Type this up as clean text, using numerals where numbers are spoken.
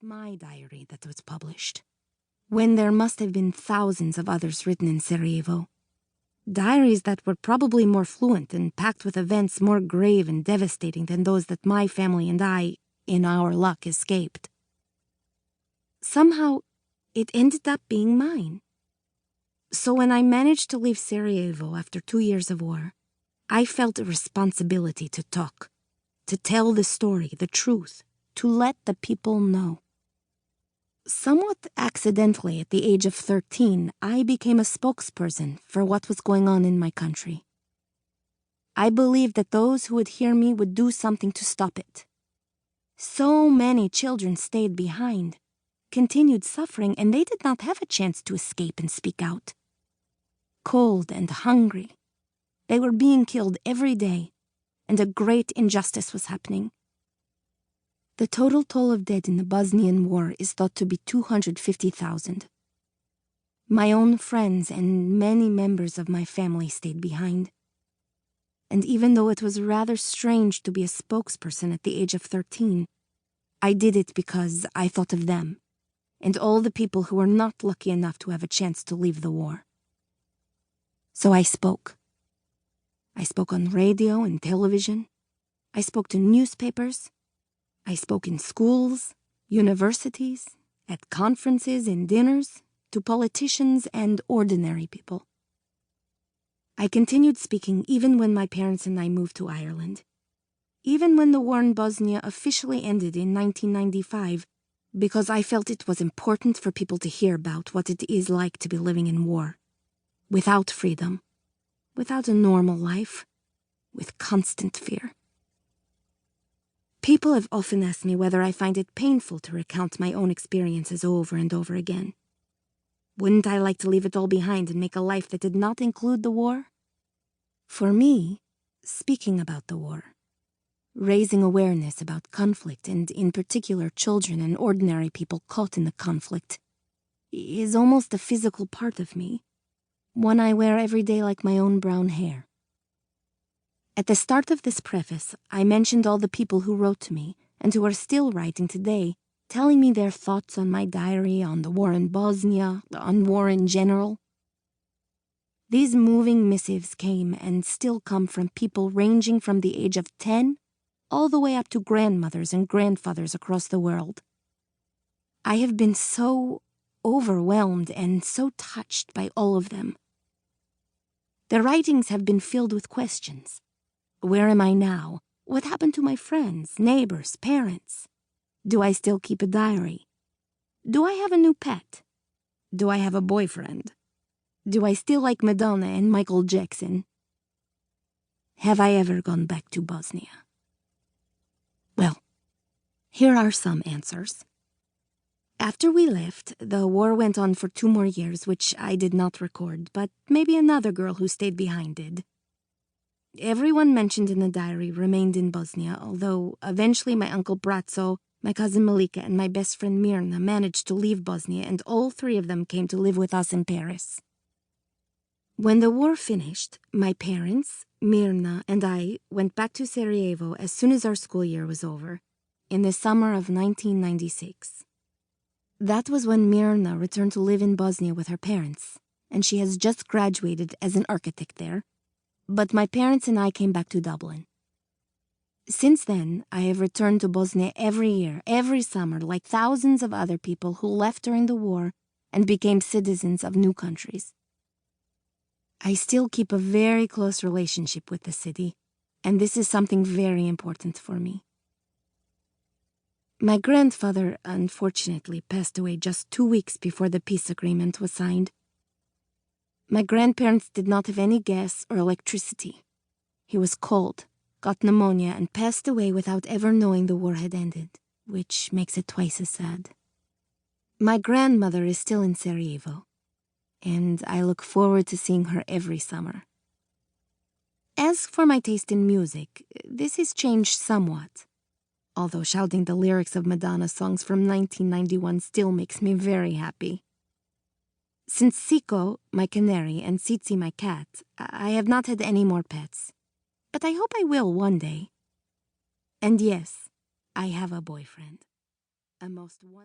my diary that was published, when there must have been thousands of others written in Sarajevo. Diaries that were probably more fluent and packed with events more grave and devastating than those that my family and I, in our luck, escaped. Somehow, it ended up being mine. So when I managed to leave Sarajevo after 2 years of war, I felt a responsibility to talk, to tell the story, the truth, to let the people know. Somewhat accidentally, at the age of 13, I became a spokesperson for what was going on in my country. I believed that those who would hear me would do something to stop it. So many children stayed behind, continued suffering, and they did not have a chance to escape and speak out. Cold and hungry, they were being killed every day, and a great injustice was happening. The total toll of dead in the Bosnian War is thought to be 250,000. My own friends and many members of my family stayed behind. And even though it was rather strange to be a spokesperson at the age of 13, I did it because I thought of them and all the people who were not lucky enough to have a chance to leave the war. So I spoke. I spoke on radio and television. I spoke to newspapers. I spoke in schools, universities, at conferences and dinners, to politicians and ordinary people. I continued speaking even when my parents and I moved to Ireland. Even when the war in Bosnia officially ended in 1995, because I felt it was important for people to hear about what it is like to be living in war, without freedom, without a normal life, with constant fear. People have often asked me whether I find it painful to recount my own experiences over and over again. Wouldn't I like to leave it all behind and make a life that did not include the war? For me, speaking about the war, raising awareness about conflict and in particular children and ordinary people caught in the conflict, is almost a physical part of me, one I wear every day like my own brown hair. At the start of this preface, I mentioned all the people who wrote to me and who are still writing today, telling me their thoughts on my diary, on the war in Bosnia, on war in general. These moving missives came and still come from people ranging from the age of 10 all the way up to grandmothers and grandfathers across the world. I have been so overwhelmed and so touched by all of them. Their writings have been filled with questions. Where am I now? What happened to my friends, neighbors, parents? Do I still keep a diary? Do I have a new pet? Do I have a boyfriend? Do I still like Madonna and Michael Jackson? Have I ever gone back to Bosnia? Well, here are some answers. After we left, the war went on for 2 more years, which I did not record, but maybe another girl who stayed behind did. Everyone mentioned in the diary remained in Bosnia, although eventually my uncle Bratzo, my cousin Malika, and my best friend Mirna managed to leave Bosnia, and all 3 of them came to live with us in Paris. When the war finished, my parents, Mirna, and I went back to Sarajevo as soon as our school year was over, in the summer of 1996. That was when Mirna returned to live in Bosnia with her parents, and she has just graduated as an architect there. But my parents and I came back to Dublin. Since then, I have returned to Bosnia every year, every summer, like thousands of other people who left during the war and became citizens of new countries. I still keep a very close relationship with the city, and this is something very important for me. My grandfather, unfortunately, passed away just 2 weeks before the peace agreement was signed. My grandparents did not have any gas or electricity. He was cold, got pneumonia, and passed away without ever knowing the war had ended, which makes it twice as sad. My grandmother is still in Sarajevo, and I look forward to seeing her every summer. As for my taste in music, this has changed somewhat, although shouting the lyrics of Madonna songs from 1991 still makes me very happy. Since Siko, my canary, and Tsitsi, my cat, I have not had any more pets. But I hope I will one day. And yes, I have a boyfriend. A most wonderful...